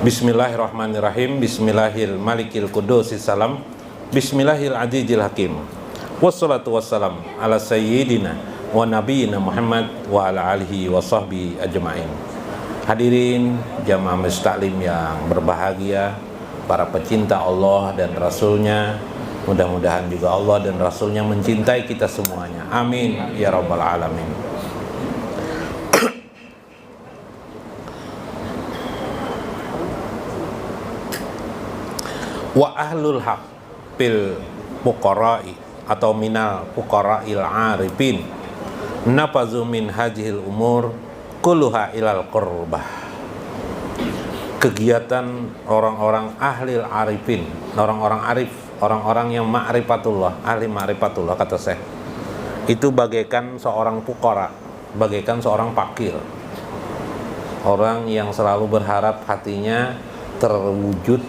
Bismillahirrahmanirrahim. Bismillahil malikil qudusis salam. Bismillahil azizil hakim. Wassalatu wassalam ala sayyidina wa nabiyina Muhammad wa ala alihi wa sahbihi ajma'in. Hadirin jamaah Masjid Taklim yang berbahagia, para pecinta Allah dan Rasulnya, mudah-mudahan juga Allah dan Rasulnya mencintai kita semuanya. Amin ya rabbal alamin. Wa ahlul haq bil fuqara'i atau minal fuqara'il arifin nafazu min hajihil umur kulluha ilal qurbah. Kegiatan orang-orang ahli arifin, orang-orang arif, orang-orang yang ma'rifatullah, ahli ma'rifatullah kata Syekh, itu bagaikan seorang fuqara, bagaikan seorang fakir, orang yang selalu berharap hatinya terwujud,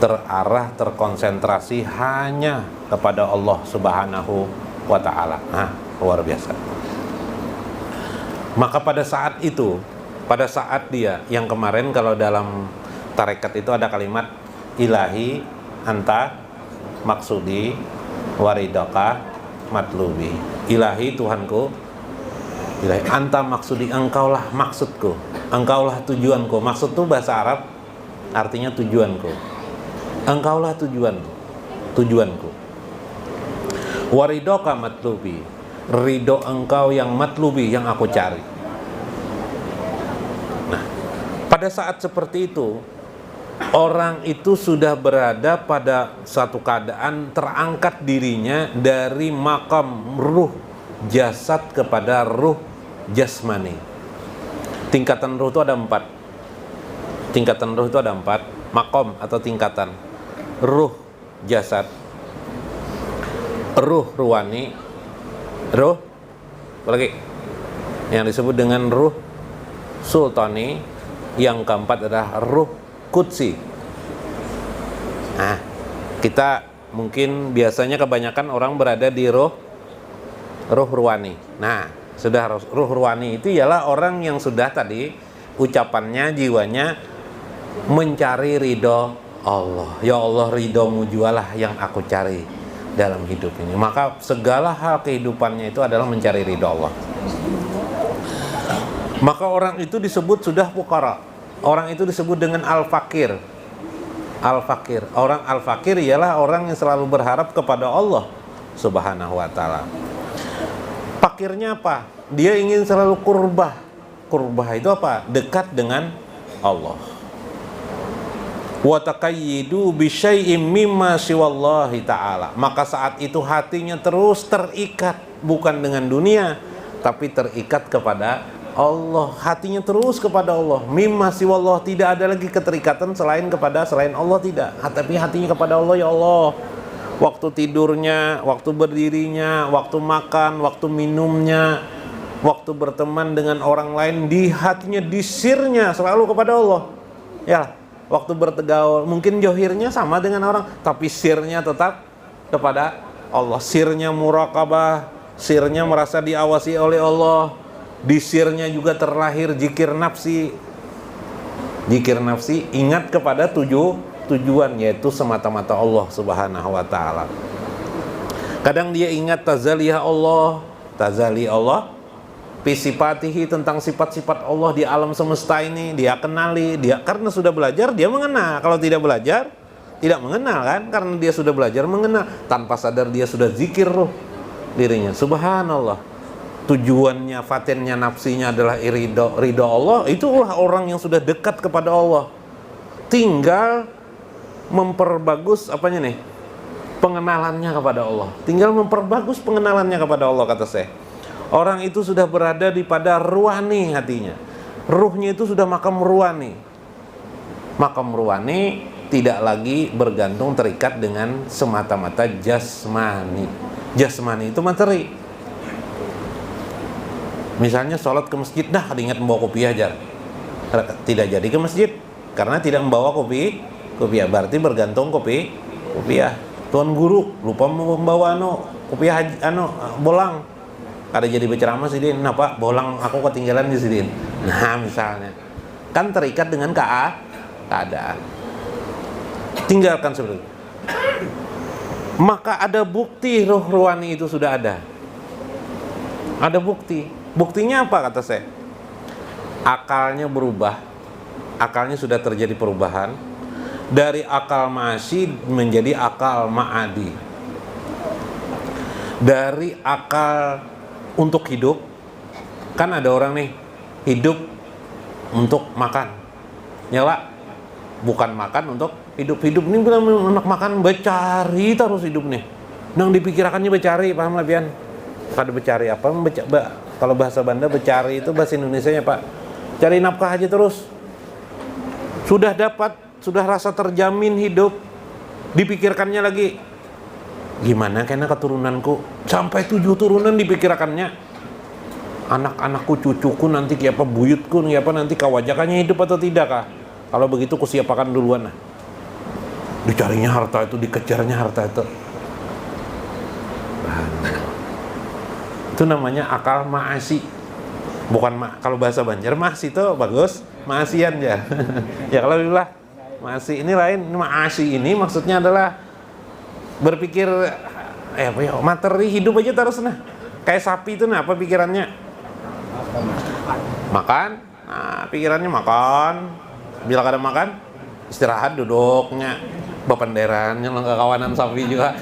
terarah, terkonsentrasi hanya kepada Allah Subhanahu wa ta'ala. Nah, luar biasa. Maka pada saat itu, pada saat dia yang kemarin kalau dalam tarekat itu ada kalimat ilahi anta maksudi waridaka matlubi. Ilahi Tuhanku, ilahi anta maksudi, engkaulah maksudku, engkaulah tujuanku. Maksud itu bahasa Arab artinya tujuanku. Engkaulah tujuanku. Waridoka matlubi, ridho engkau yang matlubi, yang aku cari. Nah, pada saat seperti itu, orang itu sudah berada pada satu keadaan terangkat dirinya dari makam ruh jasad kepada ruh jasmani. Tingkatan ruh itu ada 4. Tingkatan ruh itu ada 4, makom atau tingkatan. Ruh jasad, ruh ruwani, ruh apa lagi yang disebut dengan ruh sultani, yang keempat adalah ruh qudsi. Nah, kita mungkin biasanya kebanyakan orang berada di ruh ruwani. Nah, sudah ruh ruwani itu ialah orang yang sudah tadi ucapannya, jiwanya mencari ridho Allah. Ya Allah, ridhomu jualah yang aku cari dalam hidup ini. Maka segala hal kehidupannya itu adalah mencari ridho Allah. Maka orang itu disebut sudah fuqara. Orang itu disebut dengan al-fakir. Al-fakir. Orang al-fakir ialah orang yang selalu berharap kepada Allah Subhanahu wa ta'ala. Fakirnya apa? Dia ingin selalu qurbah. Qurbah itu apa? Dekat dengan Allah. Wa taqayyidu bi syai'im mimma siwallahi ta'ala. Maka saat itu hatinya terus terikat, bukan dengan dunia, tapi terikat kepada Allah. Hatinya terus kepada Allah. Mimma siwallah, tidak ada lagi keterikatan selain Allah, tidak. Tapi hatinya kepada Allah. Ya Allah, waktu tidurnya, waktu berdirinya, waktu makan, waktu minumnya, waktu berteman dengan orang lain, di hatinya, di sirnya selalu kepada Allah. Ya, waktu bertegaul, mungkin johirnya sama dengan orang, tapi sirnya tetap kepada Allah. Sirnya muraqabah, sirnya merasa diawasi oleh Allah. Di sirnya juga terlahir zikir nafsi. Zikir nafsi, ingat kepada tujuan, yaitu semata-mata Allah Subhanahu wa ta'ala. Kadang dia ingat tazaliyah Allah, tazali Allah, fisifatihi, tentang sifat-sifat Allah di alam semesta ini, dia kenali. Dia karena sudah belajar, dia mengenal. Kalau tidak belajar, tidak mengenal kan? Karena dia sudah belajar mengenal, tanpa sadar dia sudah zikir roh dirinya. Subhanallah. Tujuannya, fatinnya, nafsinya adalah ridho Allah. Itulah orang yang sudah dekat kepada Allah. Tinggal memperbagus apanya nih? Pengenalannya kepada Allah. Tinggal memperbagus pengenalannya kepada Allah, kata saya. Orang itu sudah berada di pada ruwani hatinya. Ruhnya itu sudah makam ruwani. Makam ruwani tidak lagi bergantung, terikat dengan semata-mata jasmani. Jasmani itu materi. Misalnya sholat ke masjid, dah ingat membawa kopiah aja. Tidak jadi ke masjid karena tidak membawa kopiah. Berarti bergantung kopiah. Tuan guru lupa membawa kopiah bolang. Ada jadi berceramah sih Din, nah Pak, bolang aku ketinggalan di sini. Nah misalnya, kan terikat dengan keadaan. Tinggalkan seperti itu. Maka ada bukti ruh ruhani itu sudah ada. Ada bukti. Buktinya apa kata saya? Akalnya berubah. Akalnya sudah terjadi perubahan. Dari akal ma'asi menjadi akal ma'adi. Dari akal untuk hidup. Kan ada orang nih hidup untuk makan. Nyala. Bukan makan untuk hidup ini bilang anak makan becari terus hidup nih. Nang dipikirakannya becari, paham lah pian? Kada becari apa? Kalau bahasa Banda becari itu bahasa Indonesianya Pak. Cari nafkah aja terus. Sudah dapat, sudah rasa terjamin hidup, dipikirkannya lagi. Gimana kena keturunanku? Sampai 7 turunan dipikirkannya. Anak-anakku, cucuku nanti kayak apa, buyutku kayak apa, nanti kawajakannya hidup atau tidak kah? Kalau begitu kusiapakan duluan lah. Dicarinya harta itu, dikejarnya harta itu. Itu namanya akal ma'asi. Bukan kalau bahasa Banjar ma'asi itu bagus, ma'asian ya. Ya kalau bilang ma'asi ini lain, ma'asi ini maksudnya adalah berpikir materi hidup aja terus nah. Kayak sapi itu nah apa pikirannya? Makan. Nah, pikirannya makan. Bila kada makan, istirahat duduknya. Bapenderannya lengkap kawanan sapi juga.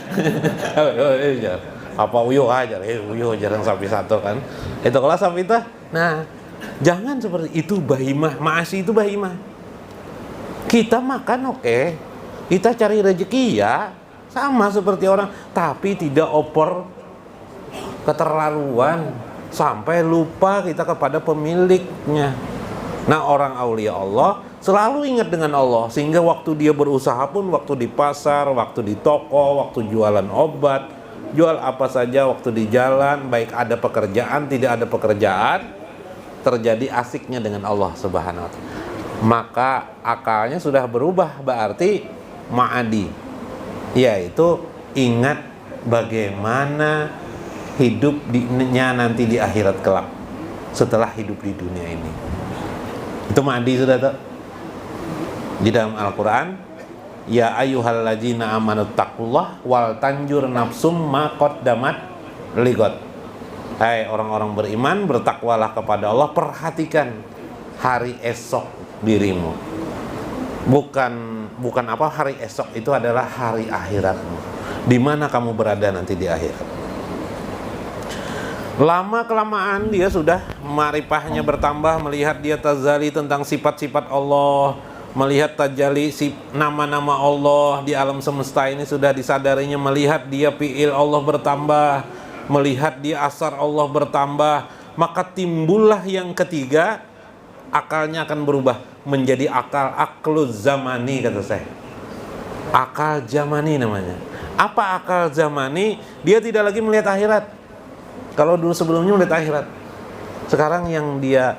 Apa uyuh aja, uyuh jarang sapi satu kan. Itu kalau sapi itu, nah jangan seperti itu bahimah, ma'asi itu bahimah. Kita makan oke, kita cari rezeki ya, sama seperti orang, tapi tidak over keterlaluan sampai lupa kita kepada pemiliknya. Nah orang aulia Allah selalu ingat dengan Allah, sehingga waktu dia berusaha pun, waktu di pasar, waktu di toko, waktu jualan obat, jual apa saja, waktu di jalan, baik ada pekerjaan, tidak ada pekerjaan, terjadi asiknya dengan Allah Subhanahu wa ta'ala. Maka akalnya sudah berubah, berarti ma'adi, yaitu ingat bagaimana hidupnya nanti di akhirat kelak setelah hidup di dunia ini. Itu ma'adi sudah tak? Di dalam Al-Quran, ya ayyuhalladzina amanu taqullah wal tanjur nafsum ma qaddamat ligot. Hai orang-orang beriman, bertakwalah kepada Allah, perhatikan hari esok dirimu. Bukan apa hari esok itu adalah hari akhiratmu. Di mana kamu berada nanti di akhirat. Lama kelamaan dia sudah ma'rifahnya bertambah, melihat dia tazali tentang sifat-sifat Allah, melihat tajali nama-nama Allah di alam semesta ini sudah disadarinya, melihat dia fi'il Allah bertambah, melihat dia asar Allah bertambah, maka timbullah yang ketiga, akalnya akan berubah menjadi akluz zamani, kata saya. Akal zamani namanya. Apa akal zamani? Dia tidak lagi melihat akhirat. Kalau dulu sebelumnya melihat akhirat. Sekarang dia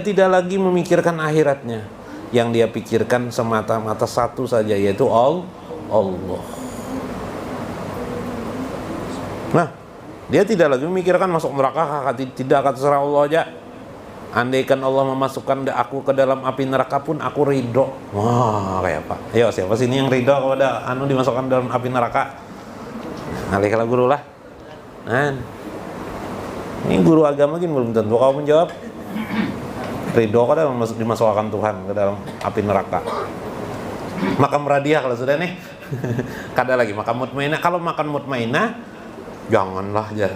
tidak lagi memikirkan akhiratnya. Yang dia pikirkan semata-mata satu saja, yaitu Allah. Nah, dia tidak lagi memikirkan masuk neraka, tidak, akan terserah Allah aja. Andaikan Allah memasukkan aku ke dalam api neraka pun aku ridho. Wah, kayak apa? Ayo, siapa sini yang ridho kepada dimasukkan dalam api neraka? Kalau guru lah. Nah, ini guru agama mungkin belum tentu kau menjawab. Ridho kada dimasukkan Tuhan ke dalam api neraka. Makan meradiah kalau sudah nih. Kada lagi makan mutmainah. Kalau makan mutmainah, janganlah aja.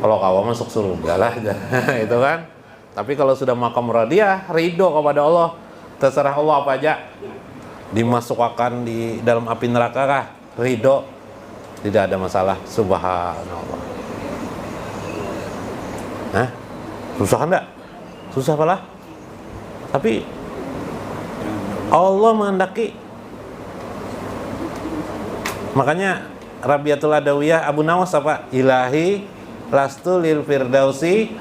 Kalau kau masuk surga lah aja. Itu kan. Tapi kalau sudah makan meradiah, ridho kepada Allah, terserah Allah apa aja. Dimasukkan di dalam api neraka kah? Ridho. Tidak ada masalah. Subhanallah. Hah? Susah enggak? Susah pala. Tapi Allah menghendaki. Makanya Rabiatul Adawiyah Abu Nawas apa? Ilahi lastu lil firdausi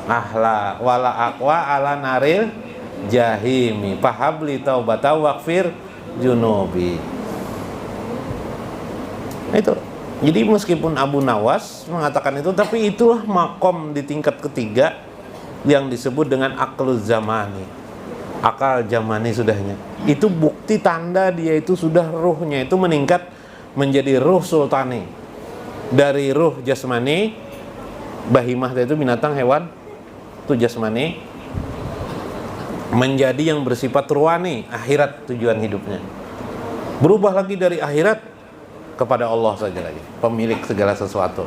ahla wala aqwa ala naril jahimi fahabli taubata waqfir junubi. Itu. Jadi meskipun Abu Nawas mengatakan itu, tapi itulah makom di tingkat ketiga yang disebut dengan akluz zamani. akal zamani sudahnya. Itu bukti tanda dia itu sudah ruhnya itu meningkat menjadi ruh sultani. Dari ruh jasmani, bahimah itu binatang hewan, itu jasmani, menjadi yang bersifat ruhani, akhirat tujuan hidupnya. Berubah lagi dari akhirat kepada Allah saja lagi, pemilik segala sesuatu.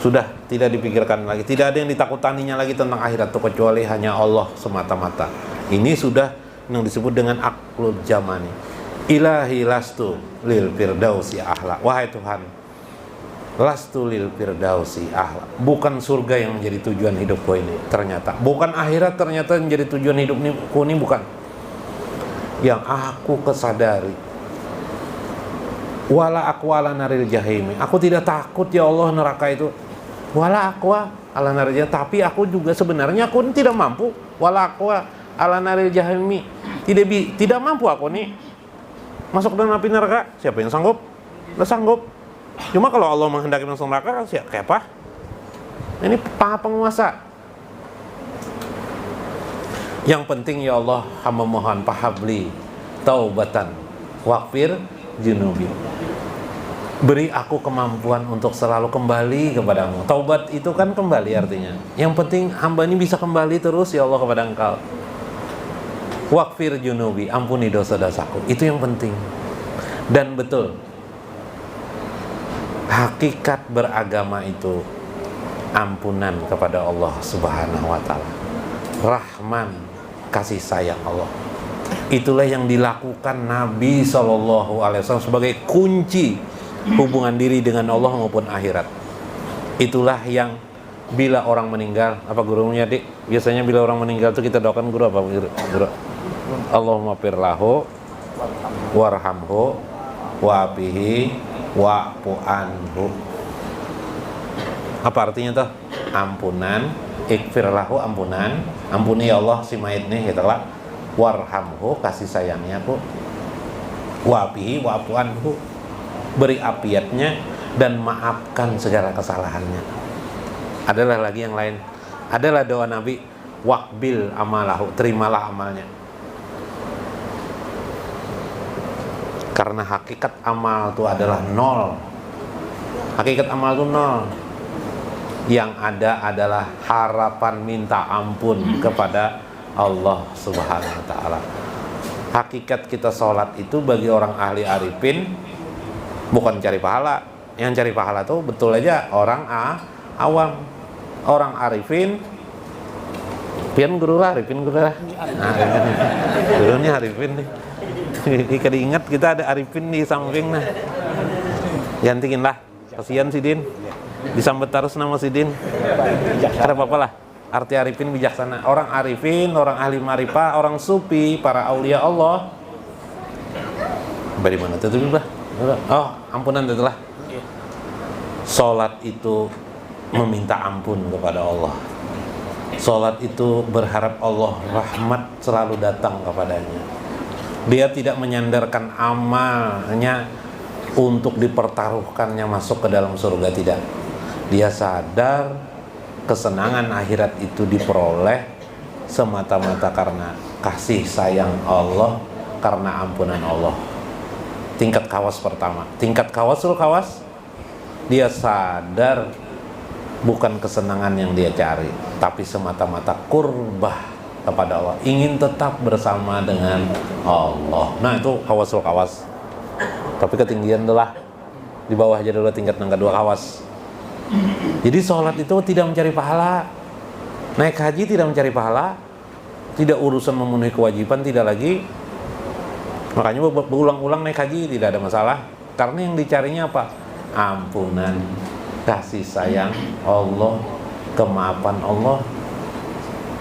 Sudah tidak dipikirkan lagi, tidak ada yang ditakutaninya lagi tentang akhirat itu kecuali hanya Allah semata-mata. Ini sudah yang disebut dengan aklul zamani. Ilahi lastu lil firdausi ahla. Wahai Tuhan, lastu lil firdausi ahla. Bukan surga yang menjadi tujuan hidupku ini ternyata. Bukan akhirat ternyata yang menjadi tujuan hidupku ini, bukan. Yang aku kesadari, wala aqwa ala naril jahimi. Aku tidak takut ya Allah neraka itu. Wala aqwa ala naril jahimi. Tapi aku juga sebenarnya aku tidak mampu. Wala aqwa ala naril jahimi. Tidak mampu aku nih masuk dalam api neraka. Siapa yang sanggup? Tidak sanggup. Cuma kalau Allah menghendaki masuk neraka, kayak apa? Ini Maha Penguasa. Yang penting ya Allah, hamba mohon pahabli taubatan waqfir junubi. Beri aku kemampuan untuk selalu kembali kepadamu. Taubat itu kan kembali artinya. Yang penting hamba ini bisa kembali terus ya Allah kepada Engkau. Waqfir junubi, ampuni dosa-dosaku. Itu yang penting. Dan betul, hakikat beragama itu ampunan kepada Allah Subhanahu wa ta'ala. Rahman, kasih sayang Allah. Itulah yang dilakukan Nabi SAW sebagai kunci hubungan diri dengan Allah maupun akhirat. Itulah yang bila orang meninggal, apa gurunya dik? Biasanya bila orang meninggal itu kita doakan guru apa? Guru? Allahumma firlahu warhamhu wa'afihi wa'fu anhu. Apa artinya tuh? Ampunan, ikfirlahu, ampunan, ampuni ya Allah si mayit nih, gitu lah. Warhamhu, kasih sayangnya aku. Wa'afihi wa'fu anhu, beri afiatnya dan maafkan segala kesalahannya. Adalah lagi yang lain. Adalah doa Nabi, waqbil amalahu, terimalah amalnya. Karena hakikat amal itu adalah nol. Hakikat amal itu nol. Yang ada adalah harapan minta ampun kepada Allah Subhanahu wa ta'ala. Hakikat kita sholat itu bagi orang ahli arifin bukan cari pahala. Yang cari pahala tuh betul aja orang awam. Orang arifin, pian guru lah, arifin guru lah. Nah, gurunya arifin nih. Jika diingat kita ada arifin di samping nah. Gantiin lah. Kasihan si Din. Disambut terus nama si Din. Ada apa-apa lah. Arti arifin bijaksana. Orang arifin, orang ahli marifah, orang sufi, para aulia Allah. Dari mana tuh lah? Oh, ampunan itu lah. Salat itu meminta ampun kepada Allah. Salat itu berharap Allah rahmat selalu datang kepadanya. Dia tidak menyandarkan amalnya untuk dipertaruhkannya masuk ke dalam surga, tidak. Dia sadar kesenangan akhirat itu diperoleh semata-mata karena kasih sayang Allah, karena ampunan Allah. Tingkat kawas pertama. Tingkat kawasul kawas, dia sadar bukan kesenangan yang dia cari, tapi semata-mata kurbah kepada Allah, ingin tetap bersama dengan Allah. Nah itu kawasul kawas. Tapi ketinggian itulah di bawah aja dulu, tingkat yang kedua kawas. Jadi sholat itu tidak mencari pahala, naik haji tidak mencari pahala, tidak urusan memenuhi kewajiban, tidak lagi. Makanya berulang-ulang naik haji tidak ada masalah, karena yang dicarinya apa? Ampunan, kasih sayang Allah, kemaafan Allah,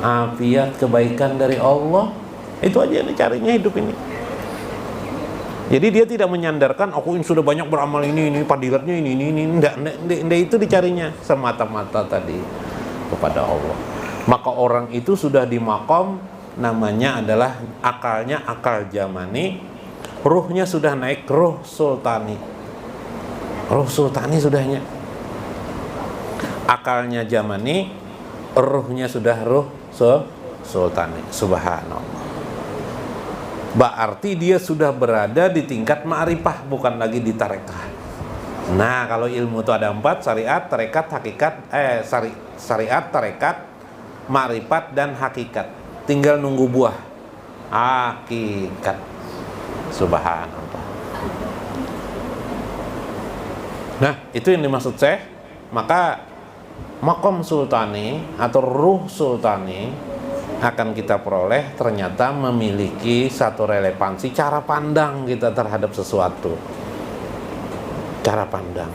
afiat, kebaikan dari Allah. Itu aja yang dicarinya hidup ini. Jadi dia tidak menyandarkan aku sudah banyak beramal ini padilatnya ini. Enggak, itu dicarinya semata-mata tadi kepada Allah. Maka orang itu sudah di maqam namanya adalah akalnya akal zamani, ruhnya sudah naik ruh sultani. Ruh sultani sudahnya. Akalnya zamani, ruhnya sudah ruh sultani. Subhanallah. berarti dia sudah berada di tingkat ma'rifah, bukan lagi di tarekah. Nah, kalau ilmu itu ada 4, syariat, tarekat, hakikat, syariat, tarekat, ma'rifat, dan hakikat. Tinggal nunggu buah hakikat. Subhanallah. Nah, itu yang dimaksud Syekh. Maka maqam sultani atau ruh sultani akan kita peroleh ternyata memiliki satu relevansi cara pandang kita terhadap sesuatu. Cara pandang.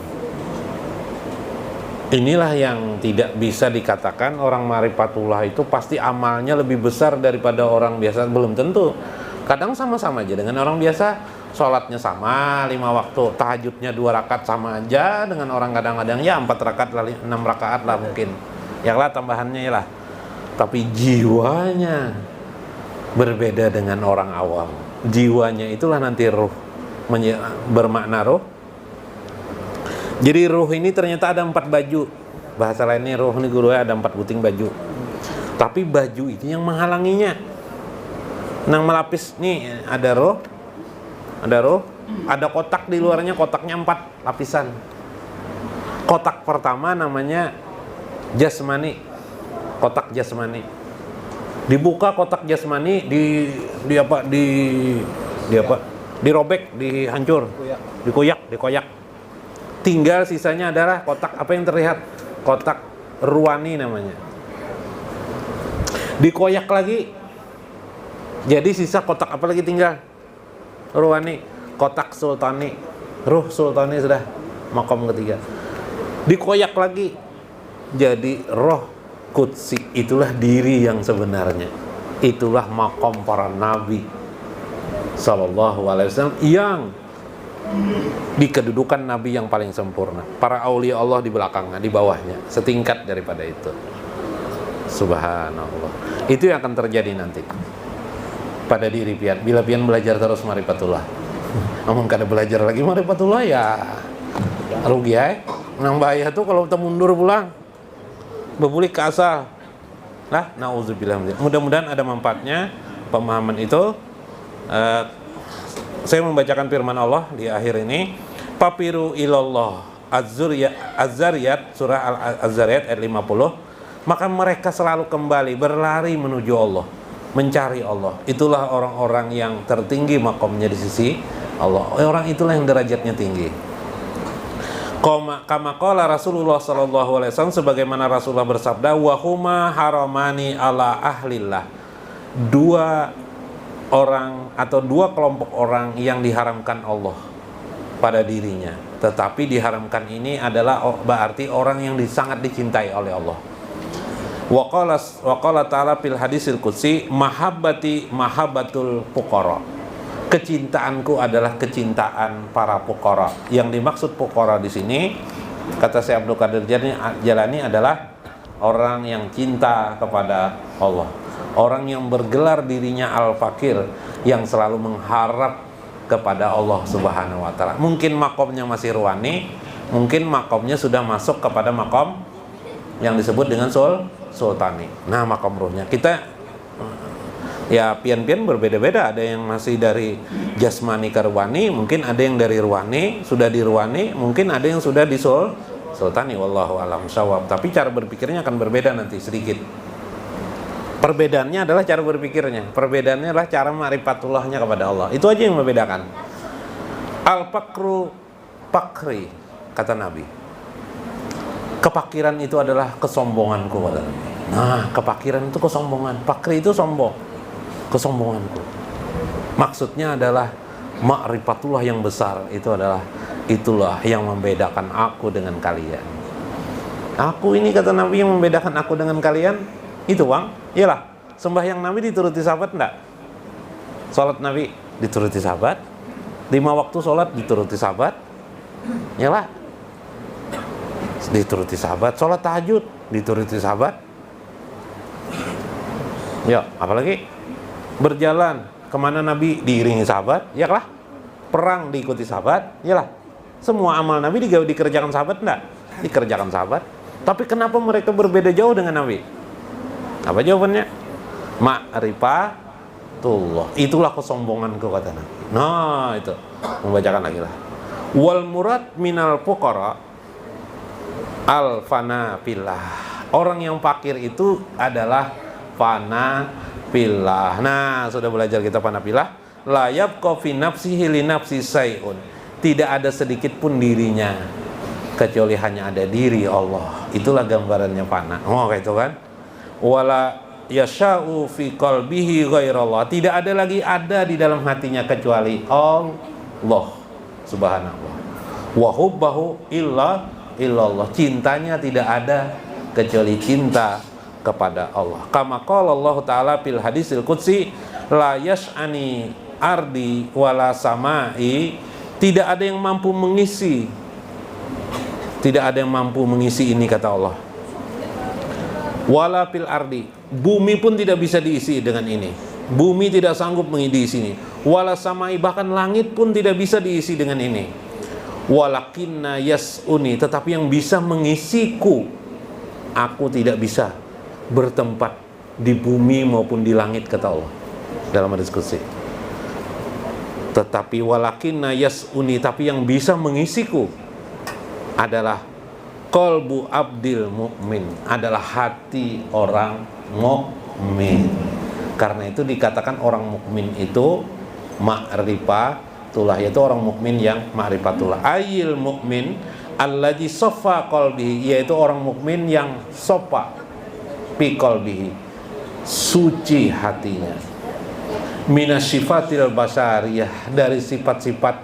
Inilah yang tidak bisa dikatakan orang ma'rifatullah itu pasti amalnya lebih besar daripada orang biasa. Belum tentu. Kadang sama-sama aja dengan orang biasa, sholatnya sama 5 waktu, tahajudnya 2 rakaat sama aja dengan orang kadang-kadang ya 4 rakaat lah, 6 rakaat lah mungkin. Ya lah tambahannya ya lah. Tapi jiwanya berbeda dengan orang awam. Jiwanya itulah nanti ruh, bermakna ruh. Jadi ruh ini ternyata ada 4 baju. Bahasa lainnya ruh ini guru ada 4 buting baju. Tapi baju itu yang menghalanginya. Nang melapis nih ada ruh, ada kotak di luarnya, kotaknya 4 lapisan. Kotak pertama namanya jasmani. Kotak jasmani. Dibuka kotak jasmani, dirobek, dihancur, dikoyak. Tinggal sisanya adalah kotak apa yang terlihat? Kotak ruwani namanya. Dikoyak lagi. Jadi sisa kotak apa lagi tinggal? Ruwani, kotak sultani. Ruh sultani sudah maqam ketiga. Dikoyak lagi. Jadi roh Qudsi, itulah diri yang sebenarnya. Itulah maqam para nabi sallallahu alaihi wasallam yang di kedudukan nabi yang paling sempurna. Para aulia Allah di belakangnya, di bawahnya, setingkat daripada itu. Subhanallah. Itu yang akan terjadi nanti pada diri pian. Bila pian belajar terus ma'rifatullah. Namun kada belajar lagi ma'rifatullah ya rugi ya. Nang bahaya tuh kalau kita mundur pulang. Berbulik ke asal. Nah, nauzubillah. Mudah-mudahan ada manfaatnya pemahaman itu. Saya membacakan firman Allah di akhir ini. Papiru ilallah Az-Zariyat, surah Az-Zariyat ayat 50. Maka mereka selalu kembali berlari menuju Allah, mencari Allah. Itulah orang-orang yang tertinggi makomnya di sisi Allah. Orang itulah yang derajatnya tinggi. Kama qala Rasulullah sallallahu alaihi wasallam, sebagaimana Rasulullah bersabda, wa huma haramani ala ahlillah. 2 orang atau 2 kelompok orang yang diharamkan Allah pada dirinya. Tetapi diharamkan ini adalah berarti orang yang sangat dicintai oleh Allah. Wa qala ta'ala fil hadisil qudsi, mahabbatul fuqara. Kecintaanku adalah kecintaan para fuqara. Yang dimaksud fuqara di sini, kata Syekh Abdul Qadir Jalani, adalah orang yang cinta kepada Allah. Orang yang bergelar dirinya al-fakir, yang selalu mengharap kepada Allah Subhanahu wa taala. Mungkin makomnya masih ruwani, mungkin makomnya sudah masuk kepada makom yang disebut dengan sultani. Nah, makom ruhnya kita ya pian-pian berbeda-beda. Ada yang masih dari jasmani ke ruwani, mungkin ada yang dari ruwani sudah di ruwani, mungkin ada yang sudah di sultani. Wallahu a'lam shawab. Tapi cara berpikirnya akan berbeda nanti sedikit. Perbedaannya adalah cara berpikirnya. Perbedaannya adalah cara ma'rifatullahnya kepada Allah. Itu aja yang membedakan. Al-fakru fakri, kata Nabi. Kepakiran itu adalah kesombonganku, kata Nabi. Nah, kepakiran itu kesombongan. Fakri itu sombong. Kesombonganku. Maksudnya adalah ma'rifatullah yang besar. Itulah yang membedakan aku dengan kalian. Aku ini, kata Nabi, yang membedakan aku dengan kalian itu bang. Iyalah, sembahyang Nabi dituruti sahabat enggak? Salat Nabi dituruti sahabat. 5 waktu salat dituruti sahabat. Iyalah, dituruti sahabat. Salat tahajud dituruti sahabat. Ya, apalagi berjalan kemana Nabi diiringi sahabat, ya lah. Perang diikuti sahabat, ya lah. Semua amal Nabi dikerjakan sahabat enggak? Dikerjakan sahabat. Tapi kenapa mereka berbeda jauh dengan Nabi? Apa jawabannya? Ma'rifah Tullah. Itulah kesombonganku kata Nabi. Nah, itu. Membacakan lagi lah. Wal murad minal fuqara al fana fillah. Orang yang fakir itu adalah fana fillah. Nah, sudah belajar kita fana fillah. La yabqa fi nafsihi li nafsi sayun. Tidak ada sedikit pun dirinya kecuali hanya ada diri Allah. Itulah gambarannya fana. Oh, kayak itu kan. Wala yasha'u fi qalbihi ghairallah. Tidak ada lagi ada di dalam hatinya kecuali Allah subhanallah. Wa hubbahu illallah. Cintanya tidak ada kecuali cinta kepada Allah. Kama qala Allah taala fil hadisil qudsi la yas'ani ardi wala samai. Tidak ada yang mampu mengisi. Tidak ada yang mampu mengisi ini kata Allah. Wala fil ardi. Bumi pun tidak bisa diisi dengan ini. Bumi tidak sanggup mengisi ini. Wala samai, bahkan langit pun tidak bisa diisi dengan ini. Walakinna yas'uni, tetapi yang bisa mengisiku, aku tidak bisa bertempat di bumi maupun di langit kata Allah dalam hadis qudsi. Tetapi walakinna yas'uni, tapi yang bisa mengisiku adalah qalbu abdil mu'min, adalah hati orang mukmin. Karena itu dikatakan orang mukmin itu ma'rifatullah, yaitu orang mukmin yang ma'rifatullah. Ayil mukmin alladzi saffa qalbihi, yaitu orang mukmin yang saffa fi qalbihi, suci hatinya. Minasyifatil basariyah, dari sifat-sifat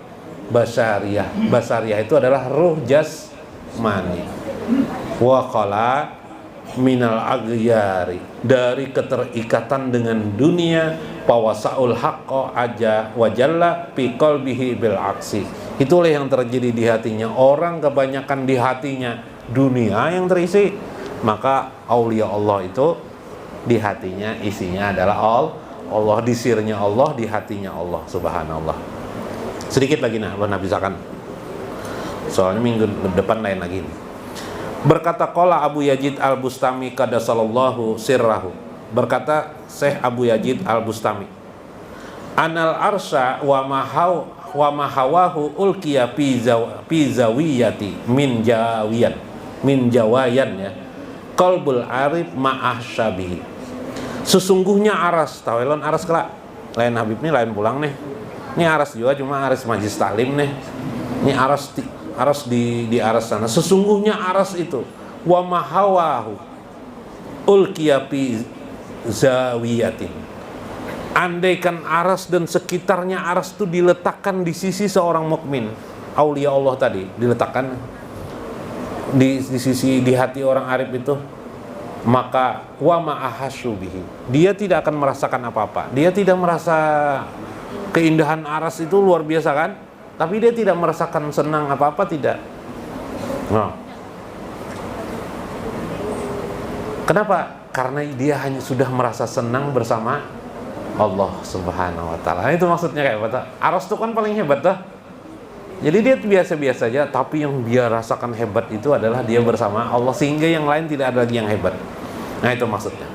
basariyah. Basariyah itu adalah ruh jasmani. Wa qala minal aghyari, dari keterikatan dengan dunia. Pawasaul haqqo aja wajalla fi qalbihi bil aksi. Itulah yang terjadi di hatinya. Orang kebanyakan di hatinya dunia yang terisi, maka aulia Allah itu di hatinya isinya adalah Allah, di sirnya Allah, di hatinya Allah subhanallah. Sedikit lagi nah, lo nabisakan. Soalnya minggu depan lain lagi. Berkata qala Abu Yazid Al-Bustami qaddasallahu sirrahu. Berkata Syekh Abu Yazid Al-Bustami, anal arsya wa mahawahu ulqiya fi zawiyati min jawayan ya. Qalbul arif ma'ah syabihi. Sesungguhnya aras, tawelon aras kelak. Lain Habib nih, lain pulang nih. Ini aras juga, cuma aras majlis taklim nih. Ini aras di aras sana. Sesungguhnya aras itu wa mahawahu ulqiya fi zawiyatin. Andaikan aras dan sekitarnya aras itu diletakkan di sisi seorang mukmin, aulia Allah tadi, diletakkan di sisi, di hati orang arif itu, maka wa ma'ahashubihi, dia tidak akan merasakan apa-apa. Dia tidak merasa keindahan aras itu luar biasa kan, tapi dia tidak merasakan senang apa-apa, tidak. Nah, kenapa? Karena dia hanya sudah merasa senang bersama Allah subhanahu wa ta'ala. Itu maksudnya kayak apa? Aras itu kan paling hebat dah. Jadi dia biasa-biasa aja, tapi yang dia rasakan hebat itu adalah dia bersama Allah, sehingga yang lain tidak ada lagi yang hebat. Nah, itu maksudnya.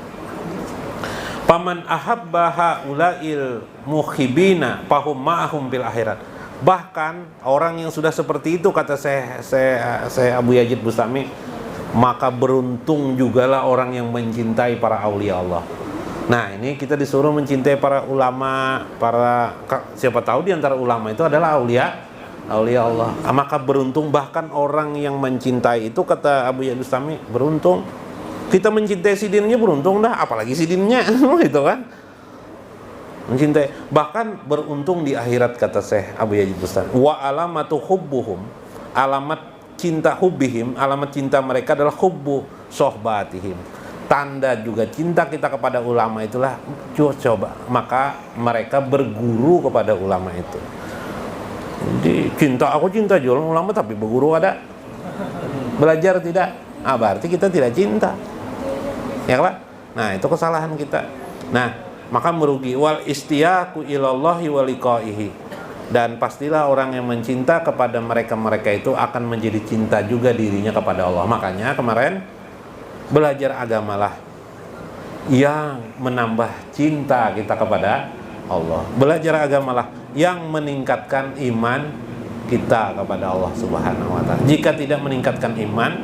Paman ahabba haula'il muhibina fahum ma'ahum bil akhirat. Bahkan orang yang sudah seperti itu, kata saya Abu Yazid Bustami, maka beruntung jugalah orang yang mencintai para aulia Allah. Nah, ini kita disuruh mencintai para ulama, siapa tahu di antara ulama itu adalah aulia Allah. Maka beruntung, bahkan orang yang mencintai itu, kata Abu Yazid Bustami, beruntung. Kita mencintai sidinnya beruntung dah, apalagi sidinnya itu kan. Mencintai, bahkan beruntung di akhirat, kata Syekh Abu Yazid Bustami. Wa alamatu hubbuhum, alamat cinta hubbihim, alamat cinta mereka adalah hubbu sohbatihim. Tanda juga cinta kita kepada ulama itulah coba, maka mereka berguru kepada ulama itu. Jadi aku cinta jualan ulama tapi berguru ada, belajar tidak, berarti kita tidak cinta, ya Pak. Nah, itu kesalahan kita. Nah, maka merugi. Wal istiyaku ilallahi wa liqaihi, dan pastilah orang yang mencinta kepada mereka itu akan menjadi cinta juga dirinya kepada Allah. Makanya kemarin belajar agamalah yang menambah cinta kita kepada Allah. Belajar agamalah yang meningkatkan iman kita kepada Allah Subhanahu wa taala. Jika tidak meningkatkan iman,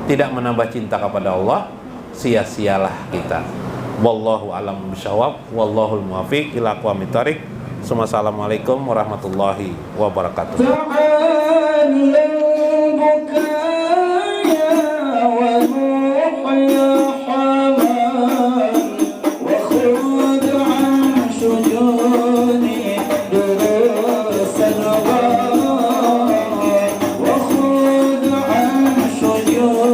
tidak menambah cinta kepada Allah, sia-sialah kita. Wallahu a'lam bishawab, wallahul muwaffiq ila aqwamit thoriq. Assalamualaikum warahmatullahi wabarakatuh. وخذ عن شجون